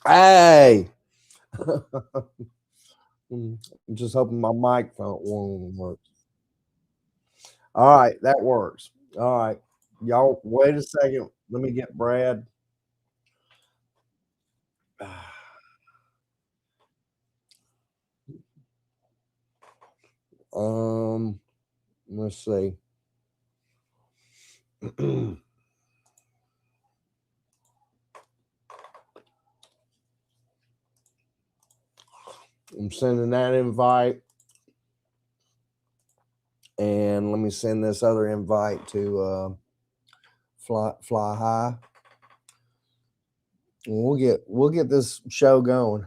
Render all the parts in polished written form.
Hey. I'm just hoping my microphone won't work. All right, that works. All right. Y'all wait a second. Let me get Brad. Let's see. I'm sending that invite. And let me send this other invite to Fly High. And we'll get this show going.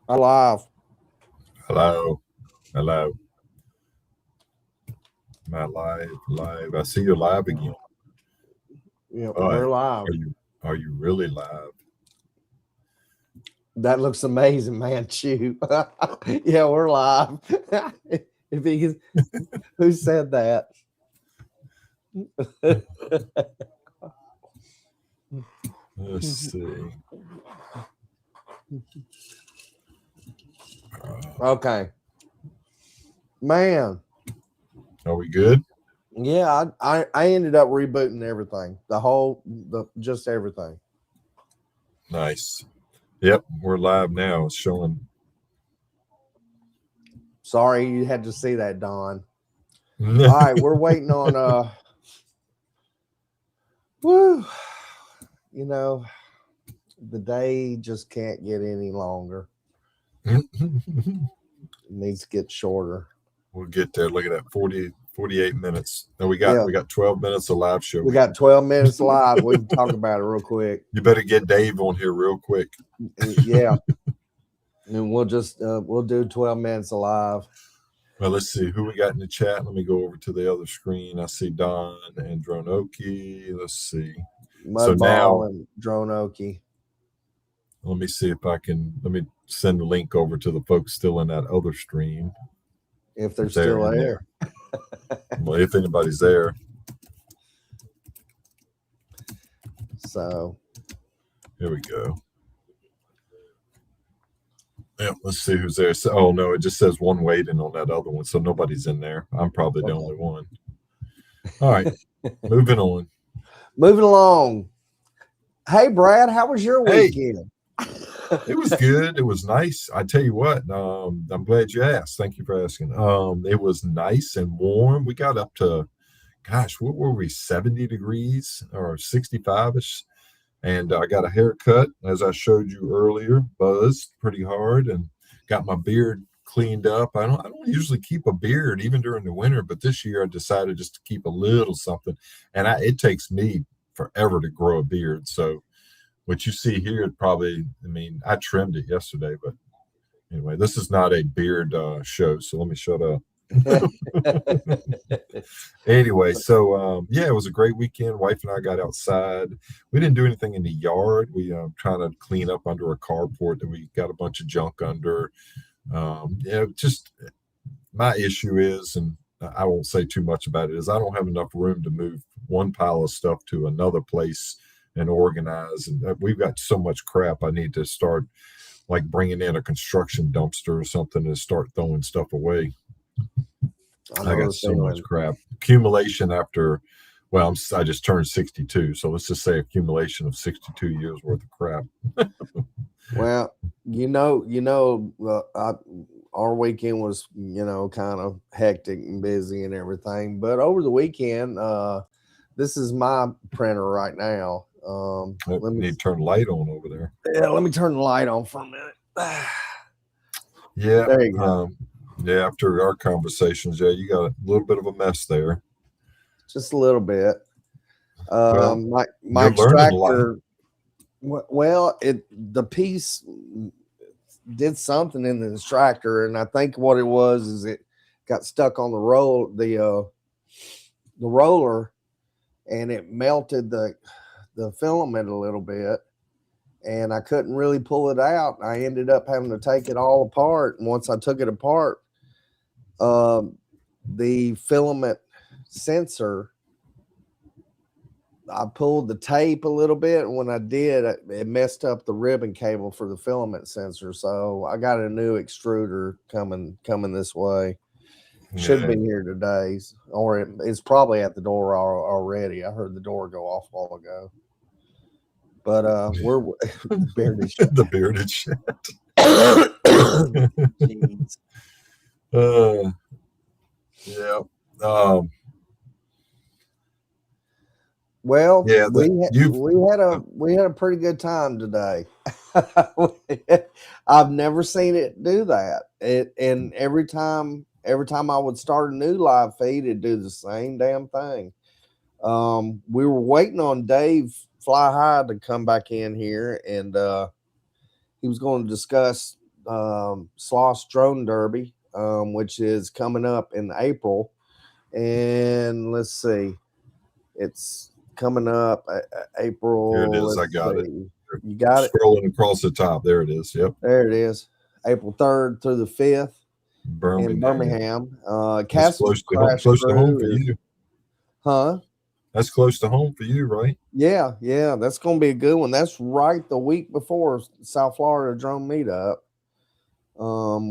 Live. Hello. Hello. Am I live? Live. I see you're live again. Yeah, we're live. Are you really live? That looks amazing, man. Shoot. Yeah, we're live. Who said that? Let's see. Okay. Man. Are we good? Yeah, I ended up rebooting everything. Just everything. Nice. Yep, we're live now. It's showing. Sorry you had to see that, Don. All right, we're waiting on woo. You know, the day just can't get any longer. It needs to get shorter. We'll get there. Look at that, 48 minutes. No, we got 12 minutes of live show. We got 12 minutes live. We can talk about it real quick. You better get Dave on here real quick. Yeah. And we'll just we'll do 12 minutes alive. Well, let's see who we got in the chat. Let me go over to the other screen. I see Don and Dronoki. Let's see. Mudball now and Dronoki. Let me see if I can. Let me send the link over to the folks still in that other stream. If they're still there. Well, if anybody's there. So here we go. Yeah, let's see who's there. So, oh no, it just says one waiting on that other one, so nobody's in there. I'm probably the only one. All right, moving on. Moving along. Hey, Brad, how was your weekend? It was good. It was nice. I tell you what, I'm glad you asked. Thank you for asking. It was nice and warm. We got up to, gosh, what were we, 70 degrees or 65-ish? And I got a haircut, as I showed you earlier, buzzed pretty hard, and got my beard cleaned up. I don't usually keep a beard even during the winter, but this year I decided just to keep a little something. And it takes me forever to grow a beard. So what you see here, I trimmed it yesterday, but anyway, this is not a beard show, so let me shut up. Anyway, so it was a great weekend. Wife and I got outside. We didn't do anything in the yard. We trying to clean up under a carport that we got a bunch of junk under. Just my issue is, and I won't say too much about it, is I don't have enough room to move one pile of stuff to another place and organize. And we've got so much crap. I need to start like bringing in a construction dumpster or something and start throwing stuff away. I got so much crap. Accumulation after, I just turned 62. So let's just say accumulation of 62 years worth of crap. Well, our weekend was, kind of hectic and busy and everything. But over the weekend, this is my printer right now. Let me turn the light on over there. Yeah, let me turn the light on for a minute. Yeah. There you go. After our conversations, you got a little bit of a mess there. Just a little bit. My extractor Well, the piece did something in the extractor, and I think what it was is it got stuck on the roller, and it melted the filament a little bit, and I couldn't really pull it out. I ended up having to take it all apart, and once I took it apart, the filament sensor, I pulled the tape a little bit, and when I did, it messed up the ribbon cable for the filament sensor. So I got a new extruder coming this way. Should be here today, or it's probably at the door already. I heard the door go off a while ago. But we're bearded shit. The bearded shit. Jeez. Yeah. Well, yeah, we had a pretty good time today. I've never seen it do that. And every time I would start a new live feed, it'd do the same damn thing. We were waiting on Dave Fly High to come back in here, and he was going to discuss Sloss Drone Derby, which is coming up in April. And let's see, it's coming up April. Here it is. I got it. You got it? Scrolling across the top. There it is. Yep. There it is. April 3rd through the 5th in Birmingham. That's close to home for you. Huh? That's close to home for you, right? Yeah. That's going to be a good one. That's right the week before South Florida Drone Meetup,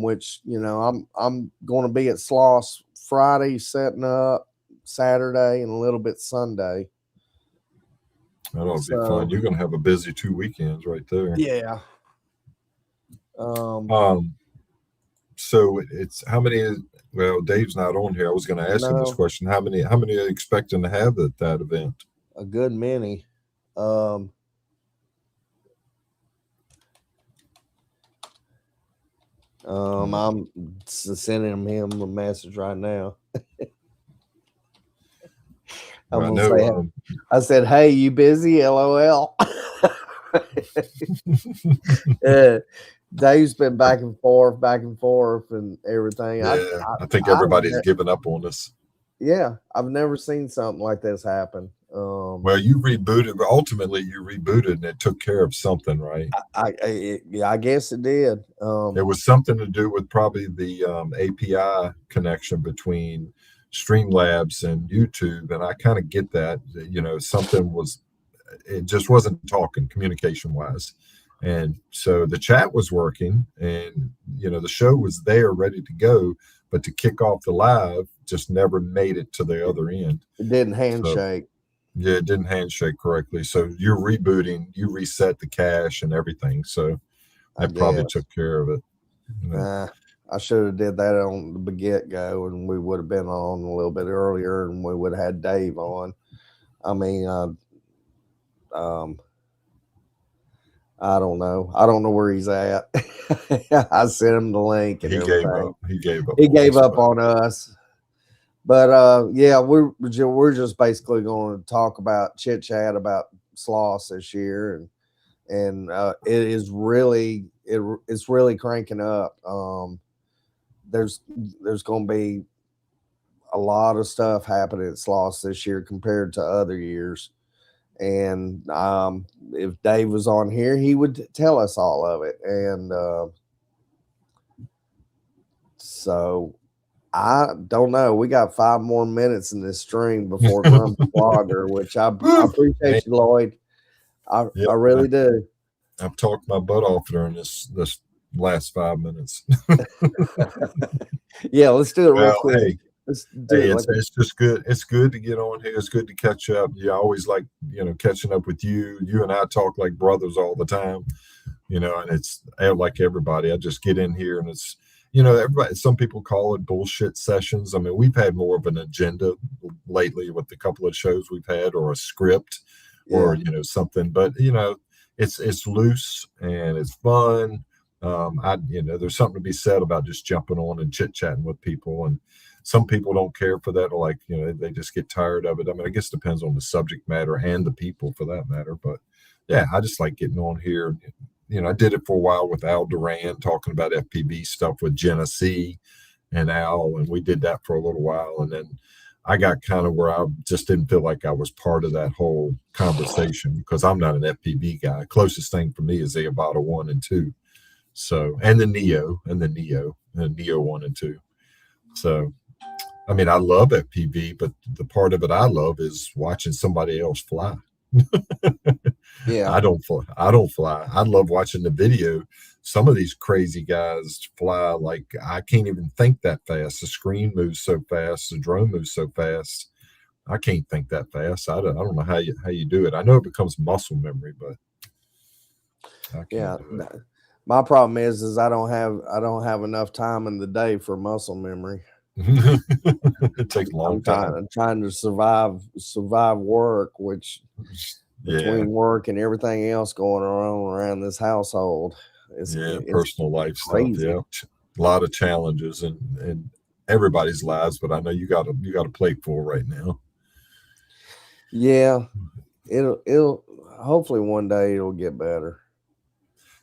which, I'm going to be at Sloss Friday setting up, Saturday, and a little bit Sunday. That ought to be fun. You're going to have a busy 2 weekends right there. Yeah. So it's how many? Well, Dave's not on here. I was going to ask him this question. How many are you expecting to have at that event? A good many. I'm sending him a message right now. I said, "Hey, you busy? LOL." Dave's been back and forth, and everything. Yeah, I think everybody's given up on us. Yeah, I've never seen something like this happen. Well, you rebooted, but ultimately you rebooted, and it took care of something, right? I guess it did. It was something to do with probably the API connection between Streamlabs and YouTube, and I kind of get that. It just wasn't talking communication wise. And so the chat was working, and the show was there ready to go, but to kick off the live just never made it to the other end. It didn't handshake. Yeah, it didn't handshake correctly. So you're rebooting, you reset the cache and everything. So that probably took care of it. I should have did that on the get-go, and we would have been on a little bit earlier, and we would have had Dave on. I mean, I don't know. I don't know where he's at. I sent him the link, and he gave up. He gave up on us. But yeah, we're just basically going to talk about chit chat about Sloss this year, and it is really it's really cranking up. There's going to be a lot of stuff happening at Sloss this year compared to other years. And if Dave was on here, he would tell us all of it. And so I don't know. We got 5 more minutes in this stream before Trump's blogger, which I appreciate you, Lloyd. I really do. I've talked my butt off during this last 5 minutes. Yeah, let's do it real quick. Hey, it's just good. It's good to get on here. It's good to catch up. I always like, catching up with you. You and I talk like brothers all the time, and it's like everybody. I just get in here and it's, everybody, some people call it bullshit sessions. I mean, we've had more of an agenda lately with the couple of shows we've had, or a script or, something, but it's loose and it's fun. There's something to be said about just jumping on and chit chatting with people, and some people don't care for that, or they just get tired of it. I mean, I guess it depends on the subject matter and the people for that matter, but yeah, I just like getting on here. You know, I did it for a while with Al Duran talking about FPV stuff with Genesee and Al, and we did that for a little while, and then I got kind of where I just didn't feel like I was part of that whole conversation because I'm not an FPV guy. Closest thing for me is the Avata 1 and 2. So, and the Neo, and Neo 1 and 2. So, I mean, I love FPV, but the part of it I love is watching somebody else fly. Yeah. I don't fly. I don't fly. I love watching the video. Some of these crazy guys fly like I can't even think that fast. The screen moves so fast. The drone moves so fast. I can't think that fast. I don't know how you do it. I know it becomes muscle memory, but I can't do it. My problem is I don't have enough time in the day for muscle memory. It takes a long time. I'm trying to survive work, which between work and everything else going on around this household, it's personal life crazy. stuff. Yeah, a lot of challenges in everybody's lives, but I know you got a plate full right now. Yeah, it'll hopefully one day it'll get better.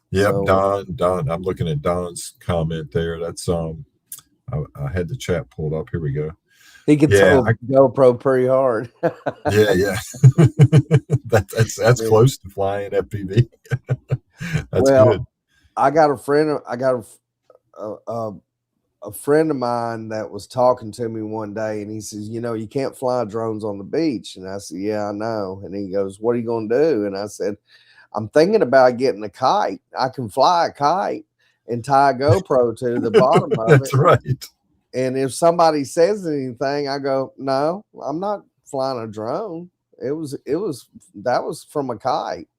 Yep, so, Don. I'm looking at Don's comment there. That's I had the chat pulled up. Here we go. He can throw GoPro pretty hard. yeah. That's close to flying FPV. That's good. I got a friend. I got a friend of mine that was talking to me one day, and he says, "You know, you can't fly drones on the beach." And I said, "Yeah, I know." And he goes, "What are you going to do?" And I said, "I'm thinking about getting a kite. I can fly a kite and tie a GoPro to the bottom of it." That's right. And if somebody says anything, I go, "No, I'm not flying a drone. That was from a kite."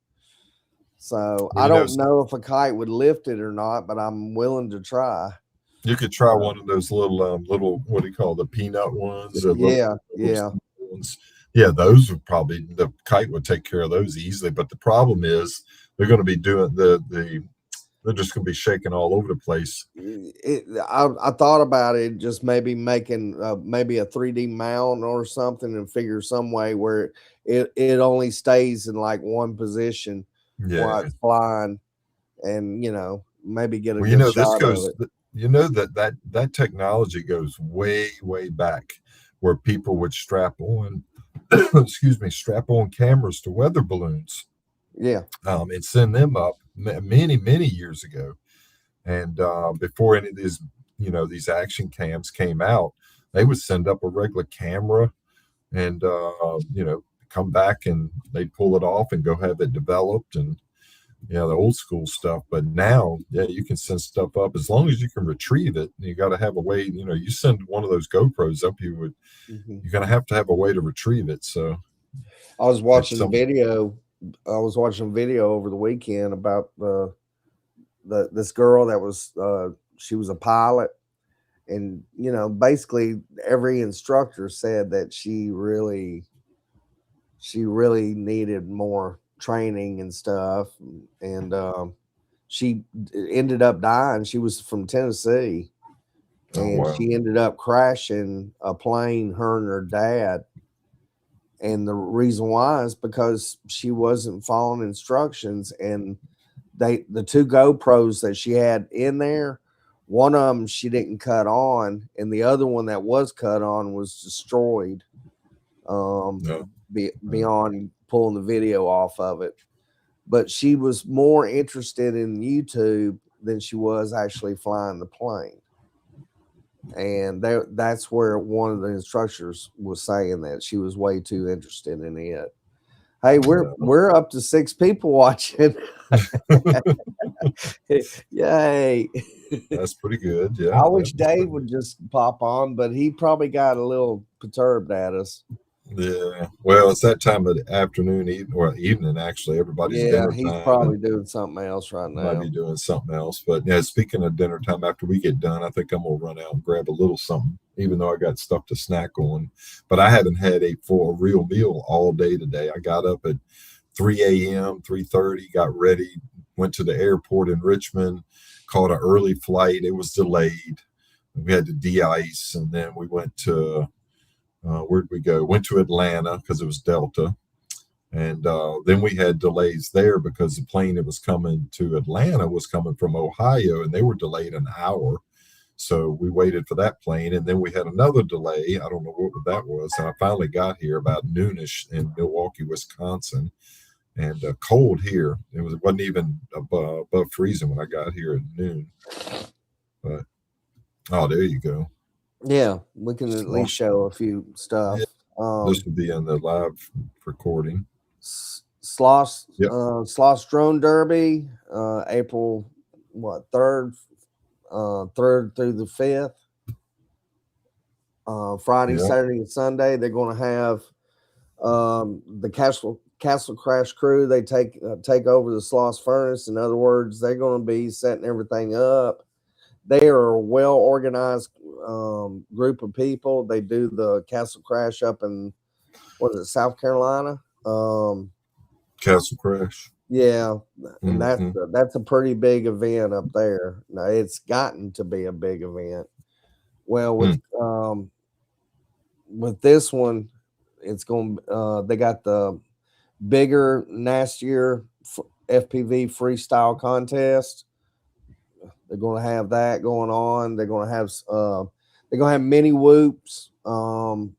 So I don't know if a kite would lift it or not, but I'm willing to try. You could try one of those little what do you call the peanut ones? Yeah. Ones. Yeah, those would probably, the kite would take care of those easily. But the problem is they're going to be doing they're just going to be shaking all over the place. I thought about it, just maybe making maybe a 3D mount or something, and figure some way where it only stays in like one position while it's flying, and maybe get a good shot of it. That technology goes way back, where people would strap on cameras to weather balloons. Yeah. And send them up many years ago. And before any of these action cams came out, they would send up a regular camera and come back and they'd pull it off and go have it developed, and the old school stuff. But now, you can send stuff up as long as you can retrieve it. You got to have a way. You send one of those GoPros up, you're going to have a way to retrieve it. So I was watching a video over the weekend about this girl that was she was a pilot, and basically every instructor said that she really needed more training and stuff, and she ended up dying. She was from Tennessee, and she ended up crashing a plane, her and her dad. And the reason why is because she wasn't following instructions, and the two GoPros that she had in there, one of them she didn't cut on, and the other one that was cut on was destroyed beyond pulling the video off of it. But she was more interested in YouTube than she was actually flying the plane. And that's where one of the instructors was saying that she was way too interested in it. Hey, we're up to 6 people watching. Yay. That's pretty good. Yeah. I wish Dave would just pop on, but he probably got a little perturbed at us. Yeah. Well, it's that time of the afternoon, evening, actually. Everybody's dinner time. He's probably doing something else right now. Might be doing something else. But speaking of dinner time, after we get done, I think I'm going to run out and grab a little something, even though I got stuff to snack on. But I haven't had a real meal all day today. I got up at 3 a.m., 3:30, got ready, went to the airport in Richmond, caught an early flight. It was delayed. We had to de-ice, and then we went to where'd we go? Went to Atlanta because it was Delta, And then we had delays there because the plane that was coming to Atlanta was coming from Ohio, and they were delayed an hour. So we waited for that plane, and then we had another delay. I don't know what that was. And I finally got here about noonish in Milwaukee, Wisconsin, and cold here. It wasn't even above freezing when I got here at noon. But oh, there you go. Yeah, we can at least show a few stuff. Yeah, this would be on the live recording. Sloss, Yep. Sloss Drone Derby, April third through the 5th. Friday, Saturday, and Sunday. They're going to have the Castle Crash crew. They take over the Sloss furnace. In other words, they're going to be setting everything up. They are a well organized group of people. They do the Castle Crash up in South Carolina. Castle Crash. Yeah, and that's a pretty big event up there. Now it's gotten to be a big event. Well, with this one, it's going. They got the bigger, nastier FPV freestyle contest. They're going to have that going on. They're going to have mini whoops flying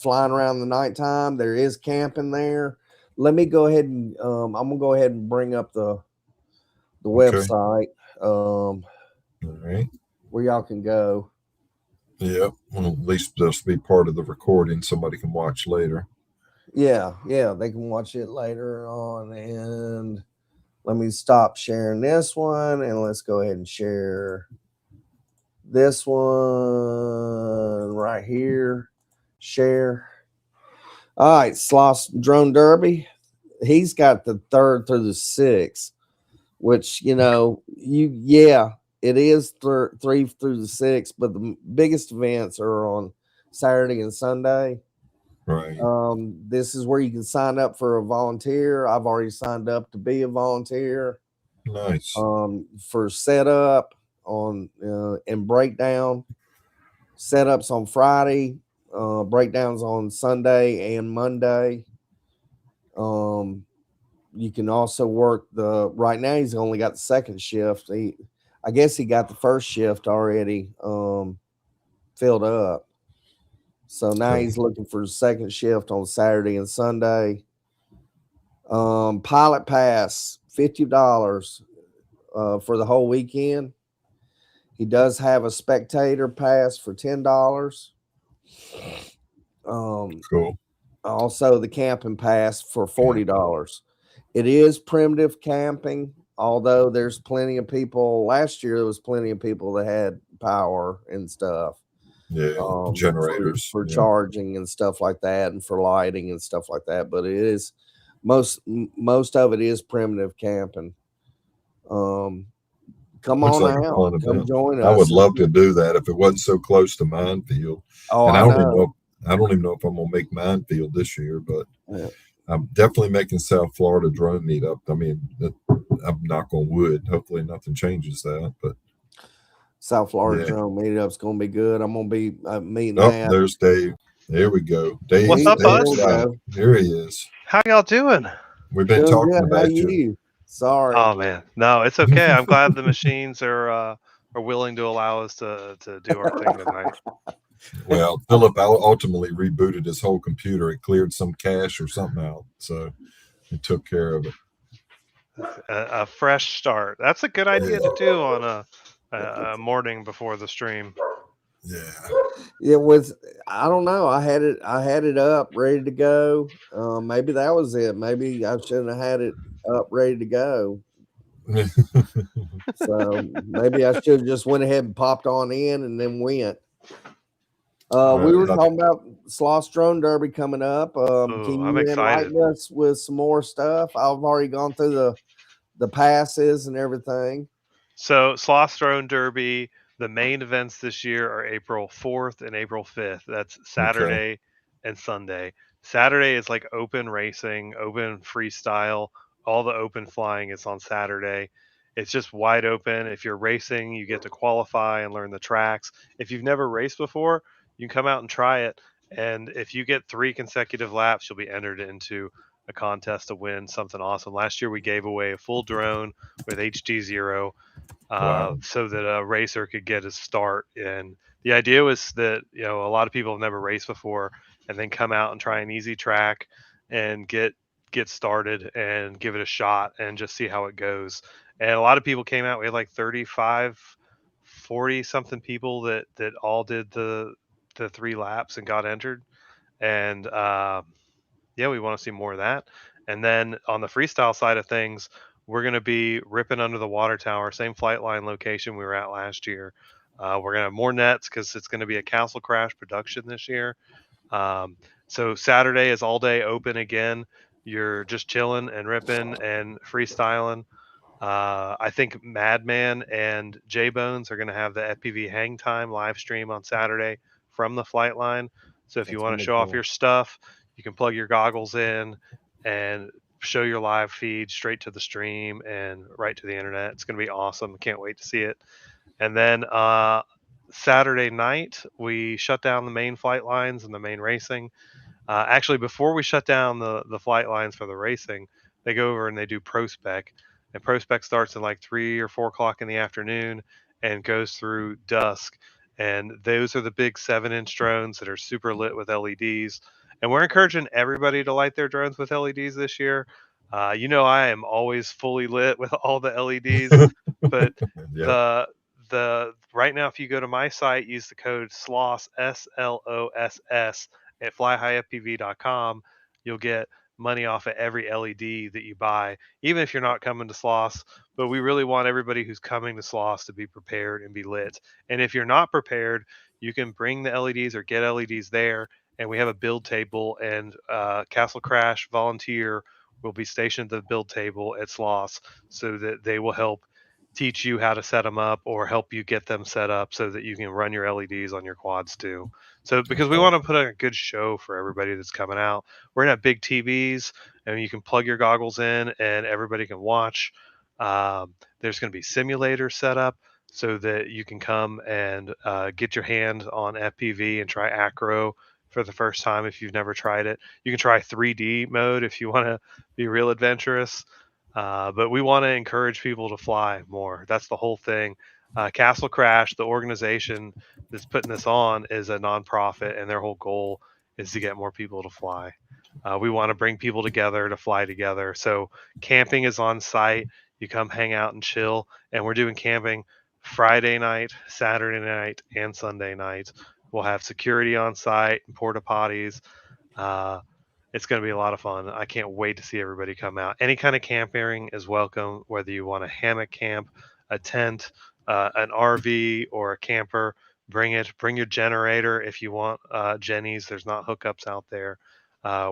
around the nighttime. There is camping there. Let me go ahead and I'm gonna go ahead and bring up the website. All right. Where y'all can go. Yeah, well, at least this will be part of the recording. Somebody can watch later. Yeah, they can watch it later on. And let me stop sharing this one, and let's go ahead and share this one right here. Share. All right, Sloss Drone Derby. He's got the 3rd through the 6th, which it is 3 through the 6th, but the biggest events are on Saturday and Sunday. Right. This is where you can sign up for a volunteer. I've already signed up to be a volunteer. Nice. For setup on and breakdown. Setups on Friday, breakdowns on Sunday and Monday. You can also work right now he's only got the second shift. I guess he got the first shift already filled up. So now he's looking for the second shift on Saturday and Sunday. Pilot pass, $50 for the whole weekend. He does have a spectator pass for $10. Cool. Also, the camping pass for $40. It is primitive camping, although there's plenty of people. Last year, there was plenty of people that had power and stuff. Yeah, generators for charging and stuff like that, and for lighting and stuff like that. But it is most of it is primitive camping. Come Looks on like out. Come join us. I would love to do that if it wasn't so close to Minefield. Oh, and I know. I don't even know if I'm gonna make Minefield this year, but I'm definitely making South Florida drone meetup. I mean, I'm knock on wood. Hopefully, nothing changes that. But South Florida drone meetup's gonna be good. I'm gonna be meeting. Oh, there's Dave. There we go. Dave. What's up, bud? Here he is. How y'all doing? We've been talking about you. Sorry. Oh man, no, it's okay. I'm glad the machines are willing to allow us to do our thing tonight. Well, Philip ultimately rebooted his whole computer. It cleared some cache or something out, so he took care of it. A fresh start. That's a good idea to do on a morning before the stream. Yeah. I don't know. I had it up ready to go. Maybe that was it. Maybe I shouldn't have had it up ready to go. So maybe I should have just went ahead and popped on in and then went. We were talking about Sloss Drone Derby coming up. Can you enlighten us with some more stuff? I've already gone through the passes and everything. So Sloss Drone Derby, the main events this year are April 4th and April 5th. That's Saturday and Sunday. Saturday is like open racing, open freestyle. All the open flying is on Saturday. It's just wide open. If you're racing, you get to qualify and learn the tracks. If you've never raced before, you can come out and try it. And if you get 3 consecutive laps, you'll be entered into a contest to win something awesome. Last year we gave away a full drone with HD0, Wow. so that a racer could get his start. And the idea was that a lot of people have never raced before, and then come out and try an easy track and get started and give it a shot and just see how it goes. And a lot of people came out. We had like 35, 40 something people that all did the 3 laps and got entered. And yeah, we want to see more of that. And then on the freestyle side of things, we're going to be ripping under the water tower, same flight line location we were at last year. We're going to have more nets because it's going to be a Castle Crash production this year. Um, so Saturday is all day open again. You're just chilling and ripping and freestyling. I think Madman and J Bones are going to have the FPV Hang Time live stream on Saturday from the flight line. So if you That's want gonna to be show off cool. your stuff, you can plug your goggles in and show your live feed straight to the stream and right to the internet. It's going to be awesome. Can't wait to see it. And then Saturday night, we shut down the main flight lines and the main racing. Actually, before we shut down the flight lines for the racing, they go over and they do prospec, and prospec starts at like 3 or 4 o'clock in the afternoon and goes through dusk. And those are the big 7-inch drones that are super lit with LEDs. And we're encouraging everybody to light their drones with LEDs this year. I am always fully lit with all the LEDs, but Yeah. the right now, if you go to my site, use the code SLOSS SLOSS at flyhighfpv.com, you'll get money off of every LED that you buy, even if you're not coming to Sloss. But we really want everybody who's coming to Sloss to be prepared and be lit. And if you're not prepared, you can bring the LEDs or get LEDs there. And we have a build table, and Castle Crash volunteer will be stationed at the build table at Sloss so that they will help teach you how to set them up or help you get them set up so that you can run your LEDs on your quads too. So because That's we want to awesome. put on a good show for everybody that's coming out. We're gonna have big TVs, and you can plug your goggles in and everybody can watch. There's going to be simulators set up so that you can come and get your hand on FPV and try acro for the first time if you've never tried it. You can try 3D mode if you want to be real adventurous. But we want to encourage people to fly more. That's the whole thing. Castle Crash, the organization that's putting this on, is a nonprofit, and their whole goal is to get more people to fly. We want to bring people together to fly together. So camping is on site. You come hang out and chill, and we're doing camping Friday night, Saturday night, and Sunday night. We'll have security on site, porta potties. Uh, it's going to be a lot of fun. I can't wait to see everybody come out. Any kind of camping is welcome, whether you want a hammock camp, a tent, an RV, or a camper. Bring it. Bring your generator if you want Jennies. There's not hookups out there.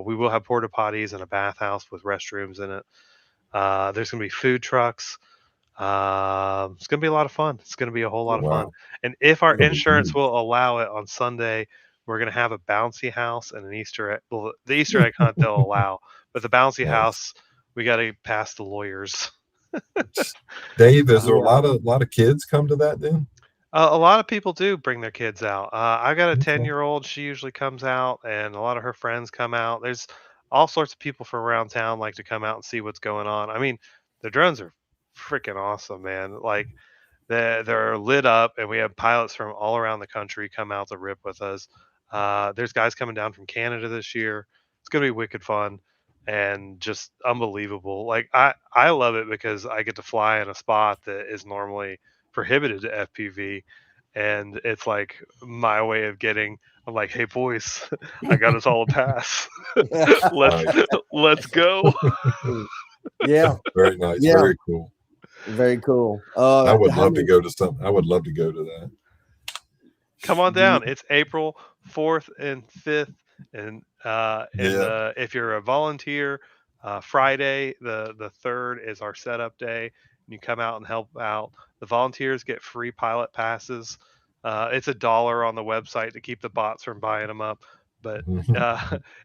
We will have porta potties and a bathhouse with restrooms in it. There's going to be food trucks. It's going to be a lot of fun. It's going to be a whole lot of fun. Wow. And if our It's gonna be insurance huge. will allow it on Sunday, we're going to have a bouncy house and an Easter egg. Well, the Easter egg hunt they'll allow, but the bouncy Nice. house, we got to pass the lawyers. Dave, is there a Yeah. lot of kids come to that then? A lot of people do bring their kids out. I got a Okay. 10-year-old. She usually comes out, and a lot of her friends come out. There's all sorts of people from around town like to come out and see what's going on. I mean, the drones are freaking awesome, man. Like they're lit up, and we have pilots from all around the country come out to rip with us. There's guys coming down from Canada this year. It's gonna be wicked fun and just unbelievable. Like I love it because I get to fly in a spot that is normally prohibited to FPV, and it's like my way of getting. I'm like, hey boys, I got us all a pass. let's Nice. let's go. Yeah. Very nice. Yeah. Very cool. Very cool. I would How love to many go to some. I would love to go to that. Come on do you, down. It's April 4th and 5th, and Yeah. if you're a volunteer, Friday the 3rd is our setup day. And you come out and help out. The volunteers get free pilot passes. It's $1 on the website to keep the bots from buying them up, but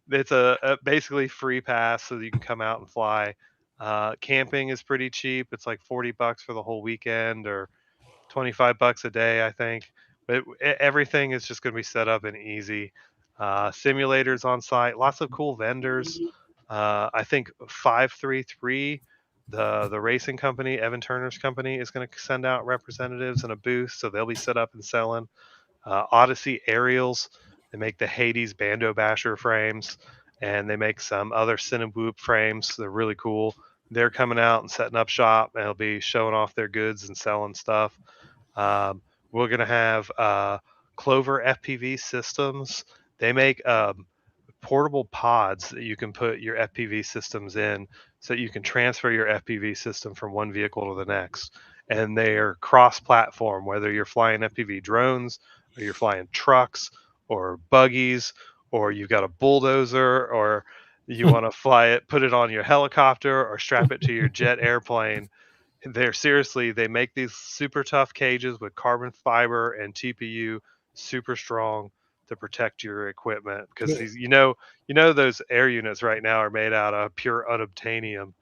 it's a basically free pass so that you can come out and fly. Camping is pretty cheap. It's like $40 for the whole weekend, or $25 a day, I think. But everything is just going to be set up and easy. simulators on site, lots of cool vendors. I think 533, the racing company, Evan Turner's company, is going to send out representatives and a booth, so they'll be set up and selling. Odyssey Aerials, they make the Hades Bando Basher frames, and they make some other Cinnabwoop frames. They're really cool. They're coming out and setting up shop, and they'll be showing off their goods and selling stuff. We're going to have Clover FPV Systems. They make portable pods that you can put your FPV systems in so that you can transfer your FPV system from one vehicle to the next. And they're cross-platform, whether you're flying FPV drones or you're flying trucks or buggies or you've got a bulldozer or you want to fly it, put it on your helicopter or strap it to your jet airplane. They make these super tough cages with carbon fiber and TPU, super strong to protect your equipment because Yeah. those air units right now are made out of pure unobtainium,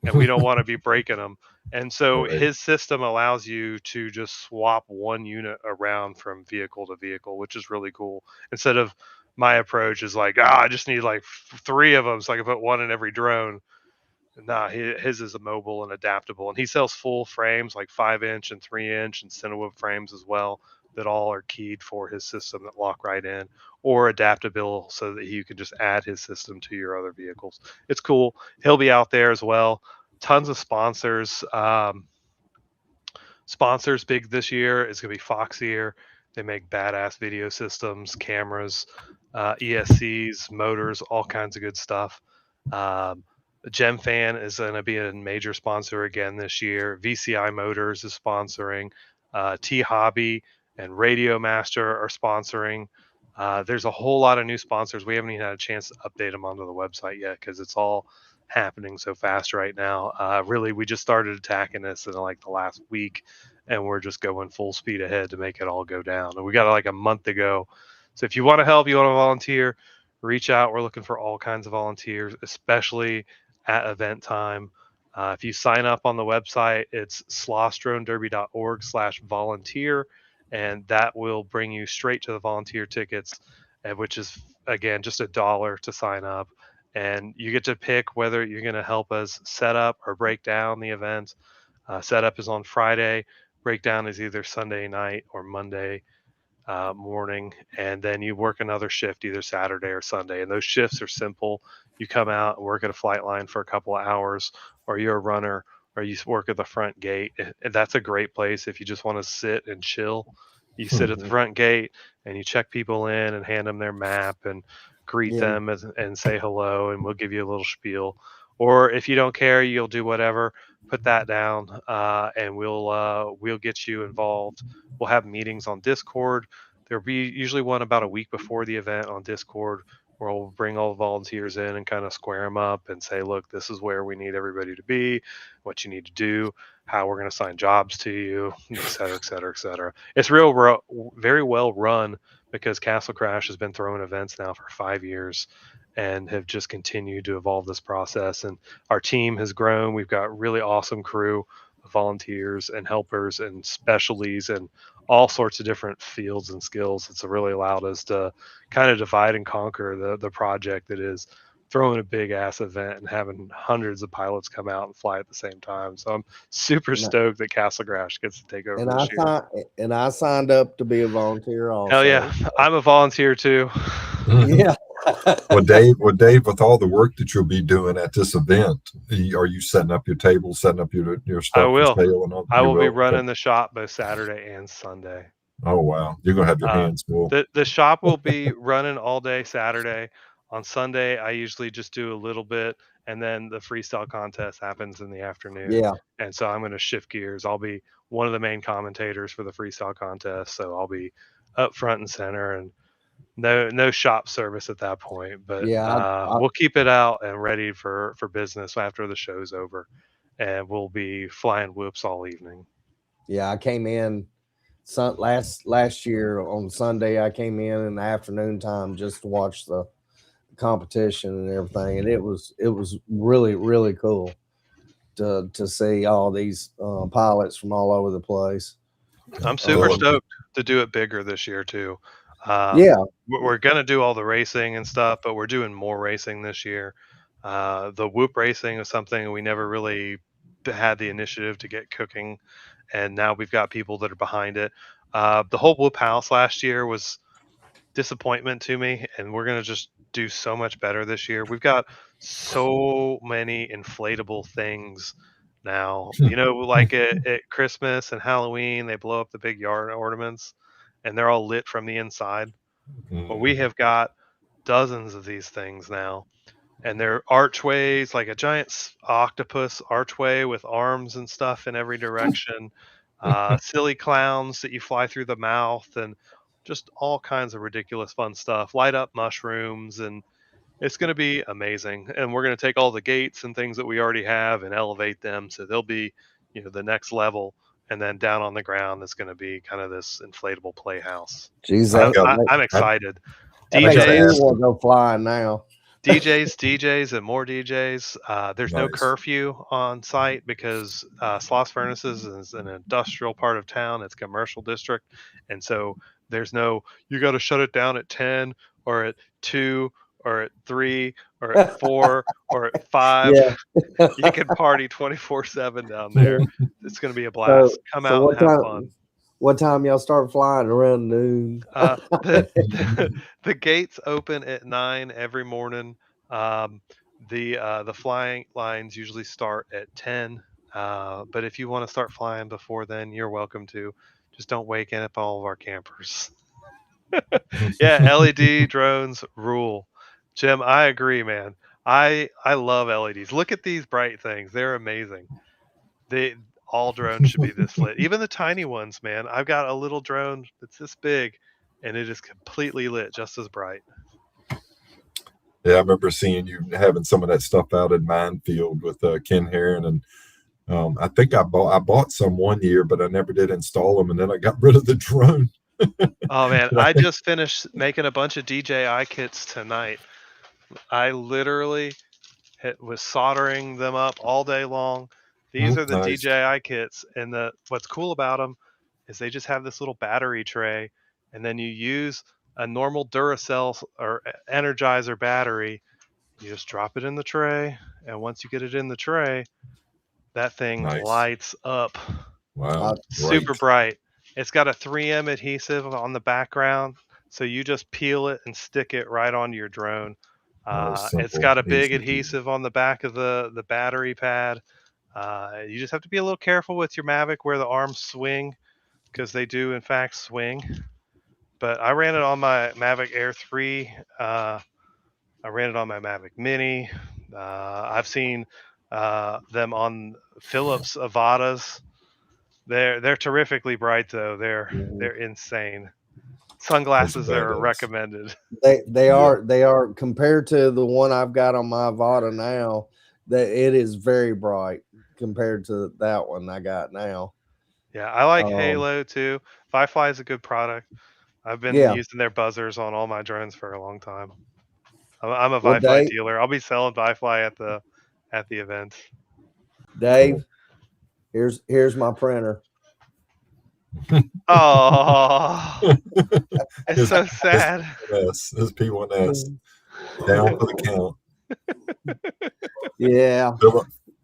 and we don't want to be breaking them. And so Right. his system allows you to just swap one unit around from vehicle to vehicle, which is really cool. Instead of my approach is like, I just need like 3 of them so I can put one in every drone. Nah, his is mobile and adaptable, and he sells full frames like 5-inch and 3-inch and Cinewood frames as well that all are keyed for his system that lock right in or adaptable so that you can just add his system to your other vehicles. It's cool. He'll be out there as well. Tons of sponsors. Sponsors big this year is going to be Foxier. They make badass video systems, cameras, ESCs, motors, all kinds of good stuff. GemFan is going to be a major sponsor again this year. VCI Motors is sponsoring. T Hobby and Radio Master are sponsoring. There's a whole lot of new sponsors. We haven't even had a chance to update them onto the website yet because it's all happening so fast right now. Really, we just started attacking this in like the last week, and we're just going full speed ahead to make it all go down. And we got like a month to go. So if you want to help, you want to volunteer, reach out. We're looking for all kinds of volunteers, especially at event time. If you sign up on the website, it's slossdronederby.org/volunteer, and that will bring you straight to the volunteer tickets, which is again just $1 to sign up. And you get to pick whether you're going to help us set up or break down the event. Setup is on Friday. Breakdown is either Sunday night or Monday morning, and then you work another shift either Saturday or Sunday. And those shifts are simple. You come out and work at a flight line for a couple of hours, or you're a runner, or you work at the front gate. And that's a great place if you just want to sit and chill. You sit at the front gate and you check people in and hand them their map and greet them and say hello, and we'll give you a little spiel. Or if you don't care, you'll do whatever. Put that down, and we'll get you involved. We'll have meetings on Discord. There'll be usually one about a week before the event on Discord where we'll bring all the volunteers in and kind of square them up and say, look, this is where we need everybody to be, what you need to do, how we're going to assign jobs to you, et cetera, et cetera, et cetera. It's very well run because Castle Crash has been throwing events now for 5 years and have just continued to evolve this process. And our team has grown. We've got really awesome crew of volunteers and helpers and specialties and all sorts of different fields and skills. It's really allowed us to kind of divide and conquer the project that is throwing a big ass event and having hundreds of pilots come out and fly at the same time. So I'm super stoked that Castle Crash gets to take over this year. I signed up to be a volunteer also. Hell yeah. I'm a volunteer too. Yeah. Well, Dave, with all the work that you'll be doing at this event, are you setting up your table, setting up your stuff? I will. For sale and all? I will be running the shop both Saturday and Sunday. Oh wow, you're gonna have your hands full. The shop will be running all day Saturday. On Sunday, I usually just do a little bit, and then the freestyle contest happens in the afternoon. Yeah. And so I'm going to shift gears. I'll be one of the main commentators for the freestyle contest, so I'll be up front and center, and no shop service at that point. But we'll keep it out and ready for business after the show's over, and we'll be flying whoops all evening. Yeah, I came in last year on Sunday. I came in the afternoon time just to watch the competition and everything, and it was really, really cool to see all these pilots from all over the place. I'm super stoked to do it bigger this year too. Yeah. We're gonna do all the racing and stuff, but we're doing more racing this year. The whoop racing is something we never really had the initiative to get cooking, and now we've got people that are behind it. The whole whoop house last year was disappointment to me, and we're gonna just do so much better this year. We've got so many inflatable things now. Like at Christmas and Halloween, they blow up the big yard ornaments, and they're all lit from the inside. Well, we have got dozens of these things now, and they're archways, like a giant octopus archway with arms and stuff in every direction. Silly clowns that you fly through the mouth, and just all kinds of ridiculous fun stuff. Light up mushrooms, and it's going to be amazing. And we're going to take all the gates and things that we already have and elevate them so they'll be, the next level. And then down on the ground is going to be kind of this inflatable playhouse. Jeez, I'm excited. That makes me DJs, want to go flying now. DJs, and more DJs. There's no Nice. curfew on site because Sloss Furnaces is an industrial part of town. It's a commercial district, and so there's no you got to shut it down at 10 or at 2 or at 3 or at 4 or at 5. Yeah. You can party 24/7 down there. It's going to be a blast. Come out and have fun. What time y'all start flying? Around noon? The gates open at 9 every morning. The flying lines usually start at 10. But if you want to start flying before then, you're welcome to. Just don't wake up all of our campers. Yeah, LED drones rule. Jim, I agree, man. I love LEDs. Look at these bright things. They're amazing. All drones should be this lit. Even the tiny ones, man. I've got a little drone that's this big, and it is completely lit, just as bright. Yeah, I remember seeing you having some of that stuff out in Minefield with Ken Heron, and I think I bought some one year, but I never did install them, and then I got rid of the drone. Oh man, I just finished making a bunch of DJI kits tonight. I literally was soldering them up all day long. These are the Nice. DJI kits, and what's cool about them is they just have this little battery tray, and then you use a normal Duracell or Energizer battery. You just drop it in the tray, and once you get it in the tray, that thing lights up. Wow, super bright. It's got a 3M adhesive on the background, so you just peel it and stick it right onto your drone. It's got a big adhesive on the back of the battery pad. You just have to be a little careful with your Mavic where the arms swing, because they do in fact swing. But I ran it on my Mavic Air 3. I ran it on my Mavic Mini. I've seen them on Philips Avatas. They're terrifically bright though. They're insane. Sunglasses are recommended. They are compared to the one I've got on my Avata now. That it is very bright compared to that one I got now. Yeah, I like Halo too. Firefly is a good product. I've been using their buzzers on all my drones for a long time. I'm a Firefly dealer. I'll be selling Firefly at the event. Dave, here's my printer. Oh, it's so sad. His P1S down for the count. Yeah.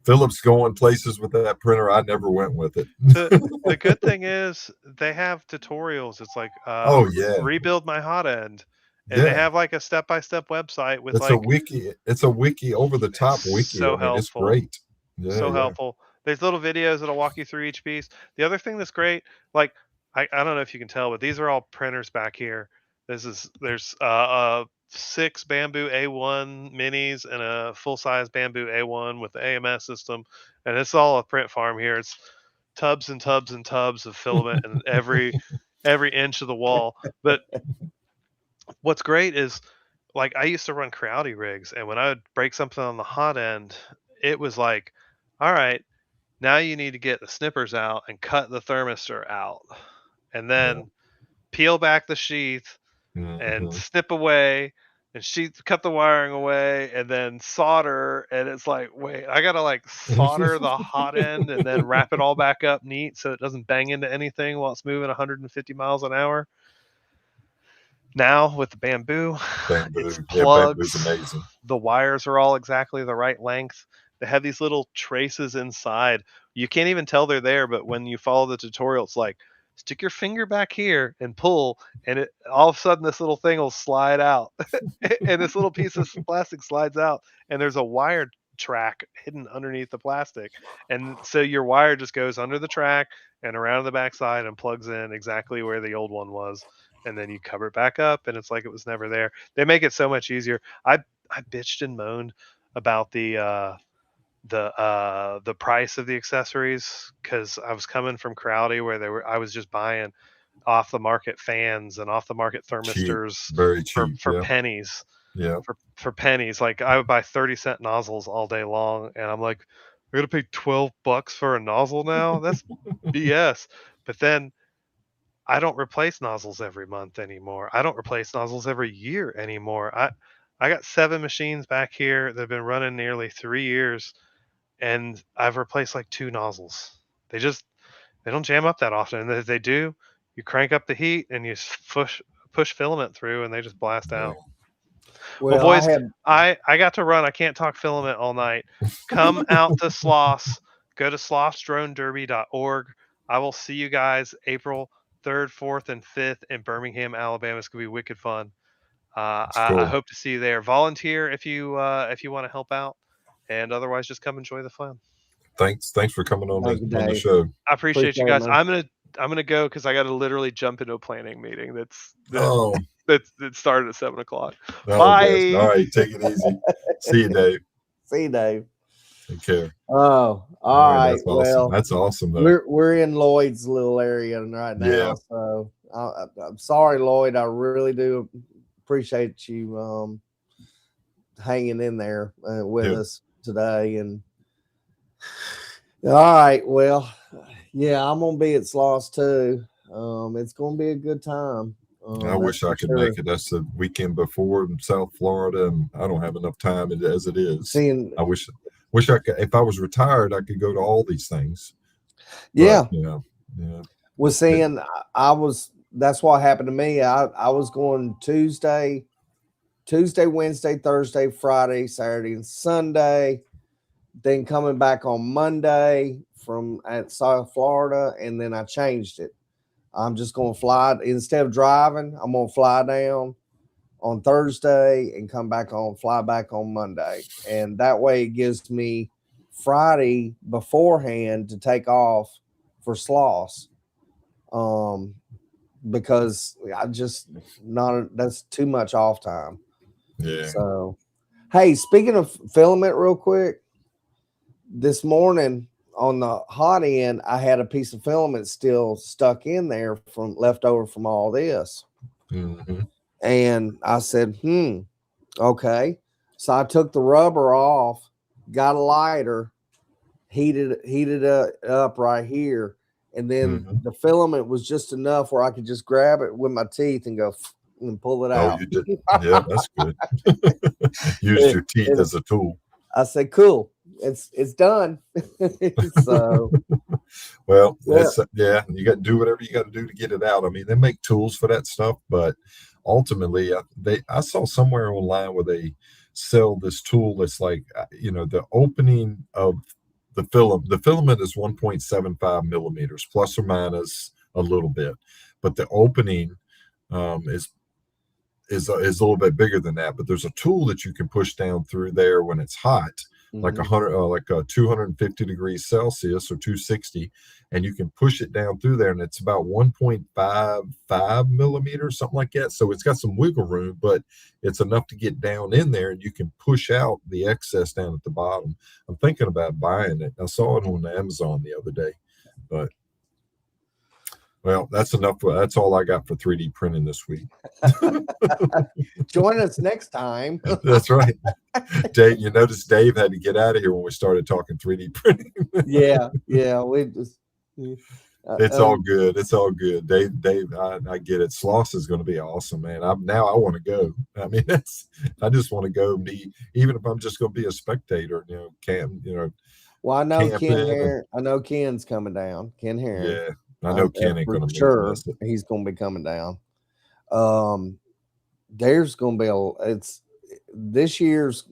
Phillips going places with that printer. I never went with it. The good thing is they have tutorials. It's like rebuild my hot end. And they have like a step-by-step website with a wiki. It's a wiki, over the top wiki. So helpful. It's great. Helpful. There's little videos that'll walk you through each piece. The other thing that's great, like I don't know if you can tell, but these are all printers back here. There's 6 Bamboo A1 minis and a full-size Bamboo A1 with the AMS system, and it's all a print farm here. It's tubs and tubs and tubs of filament and every inch of the wall. But what's great is, like, I used to run Creality rigs, and when I would break something on the hot end, it was like, all right, now you need to get the snippers out and cut the thermistor out, and then peel back the sheath and snip away and cut the wiring away and then solder. And it's like, wait, I gotta like solder the hot end and then wrap it all back up neat so it doesn't bang into anything while it's moving 150 miles an hour. Now with the bamboo, it's Yeah, plugs. bamboo's amazing. The wires are all exactly the right length. They have these little traces inside. You can't even tell they're there, but when you follow the tutorial, it's like stick your finger back here and pull, and it all of a sudden this little thing will slide out, and this little piece of plastic slides out, and there's a wire track hidden underneath the plastic, and so your wire just goes under the track and around the backside and plugs in exactly where the old one was, and then you cover it back up, and it's like it was never there. They make it so much easier. I bitched and moaned about the price of the accessories because I was coming from Crowdy where I was just buying off the market fans and off the market Cheap, thermistors very cheap. for Yeah, pennies. yeah. For pennies. Like I would buy 30-cent nozzles all day long, and I'm like, I gotta pay $12 for a nozzle now? That's BS. But then I don't replace nozzles every month anymore. I don't replace nozzles every year anymore. I got 7 machines back here that have been running nearly 3 years, and I've replaced like 2 nozzles. They don't jam up that often, and if they do, you crank up the heat and you push filament through, and they just blast out. Well, Well, boys, I got to run. I can't talk filament all night. Come out to Sloss. Go to slossdronederby.org. I will see you guys April 3rd, 4th, and 5th in Birmingham, Alabama. It's gonna be wicked fun. I Cool. hope to see you there. Volunteer if you want to help out, and otherwise just come enjoy the fun. Thanks for coming on Thank you, on the Dave. show. I appreciate you it, guys. man. I'm gonna go because I got to literally jump into a planning meeting that started at 7 o'clock. Oh, Bye. gosh. All right, take it easy. See you, Dave. See you, Dave. Take care. Oh, all right. That's awesome. Well, That's awesome. Though. We're in Lloyd's little area right now, Yeah. so I'm sorry, Lloyd. I really do appreciate you hanging in there with us today. And all right, well, yeah, I'm gonna be at Sloss too. It's gonna be a good time. I wish I could make it. That's the weekend before in South Florida, and I don't have enough time as it is. I wish I could. If I was retired, I could go to all these things. Yeah. But, yeah. Well, seeing that's what happened to me. I was going Tuesday, Wednesday, Thursday, Friday, Saturday, and Sunday. Then coming back on Monday from at South Florida, and then I changed it. I'm just going to fly instead of driving. I'm going to fly down on Thursday and fly back on Monday. And that way it gives me Friday beforehand to take off for Sloss. Because that's too much off time. Yeah. So, hey, speaking of filament real quick, this morning on the hot end, I had a piece of filament still stuck in there from leftover from all this. Mm-hmm. And I said, okay. So I took the rubber off, got a lighter, heated it up right here. And then the filament was just enough where I could just grab it with my teeth and go and pull it out. Oh, you did. Yeah, that's good. Use your teeth as a tool. I said, cool. It's done. So, well, you got to do whatever you got to do to get it out. I mean, they make tools for that stuff, but ultimately, I saw somewhere online where they sell this tool that's like, the opening of the filament is 1.75 millimeters, plus or minus a little bit, but the opening is a little bit bigger than that. But there's a tool that you can push down through there when it's hot. Like 250 degrees Celsius or 260, and you can push it down through there, and it's about 1.55 millimeters, something like that. So it's got some wiggle room, but it's enough to get down in there, and you can push out the excess down at the bottom. I'm thinking about buying it. I saw it on Amazon the other day, but well, that's enough. That's all I got for 3D printing this week. Join us next time. That's right. Dave, you notice Dave had to get out of here when we started talking 3D printing. yeah. We just. It's all good. It's all good. Dave, I get it. Sloss is going to be awesome, man. I want to go. I mean, I just want to go. Even if I'm just going to be a spectator, Well, I know Ken here. I know Ken's coming down. Ken here. Yeah. I know Ken ain't going to sure. He's going to be coming down. there's going to be it's this year's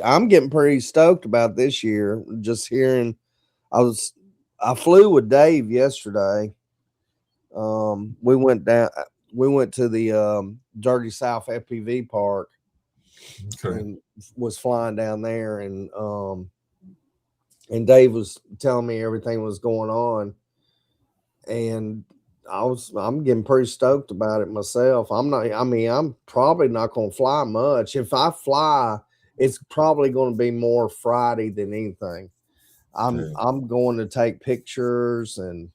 I'm getting pretty stoked about this year. Just hearing, I flew with Dave yesterday. We went to the Dirty South FPV park and was flying down there, and Dave was telling me everything was going on, and I'm getting pretty stoked about it myself. I'm probably not going to fly much. If I fly, it's probably going to be more Friday than anything. I'm going to take pictures and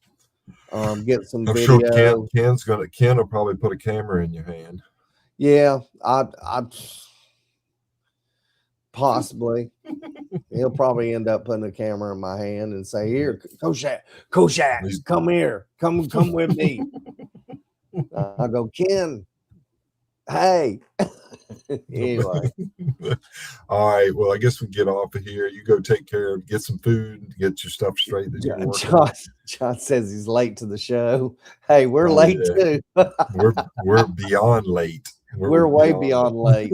get some video. Sure Ken will probably put a camera in your hand. Yeah, I possibly. He'll probably end up putting a camera in my hand and say, "Here, Coshatt, come here, come with me." I go, Ken, hey. Anyway. All right. Well, I guess we get off of here. You go take care of, get some food, get your stuff straight. John says he's late to the show. Hey, we're late too. we're beyond late. We're way beyond late.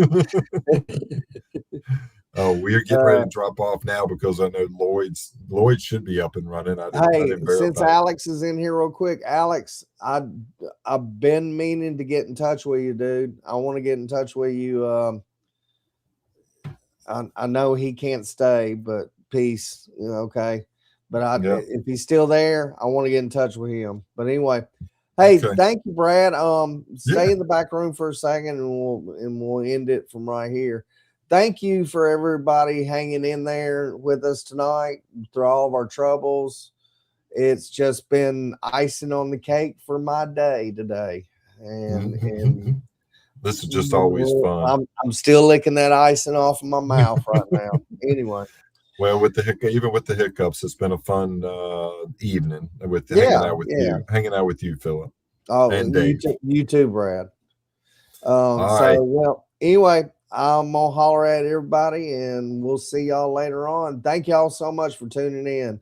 Oh, we're getting ready to drop off now because I know Lloyd should be up and running. Since Alex is in here real quick, Alex, I've been meaning to get in touch with you, dude. I want to get in touch with you. I know he can't stay, but peace. Okay. But if he's still there, I want to get in touch with him. But anyway, hey, thank you, Brad. Stay in the back room for a second, and we'll end it from right here. Thank you for everybody hanging in there with us tonight through all of our troubles. It's just been icing on the cake for my day today. And this is just always fun. I'm still licking that icing off of my mouth right now. Anyway. Well, even with the hiccups, it's been a fun evening with hanging out with you, Philip. Oh, and Dave. You too, Brad. Well, anyway, I'm gonna holler at everybody, and we'll see y'all later on. Thank y'all so much for tuning in.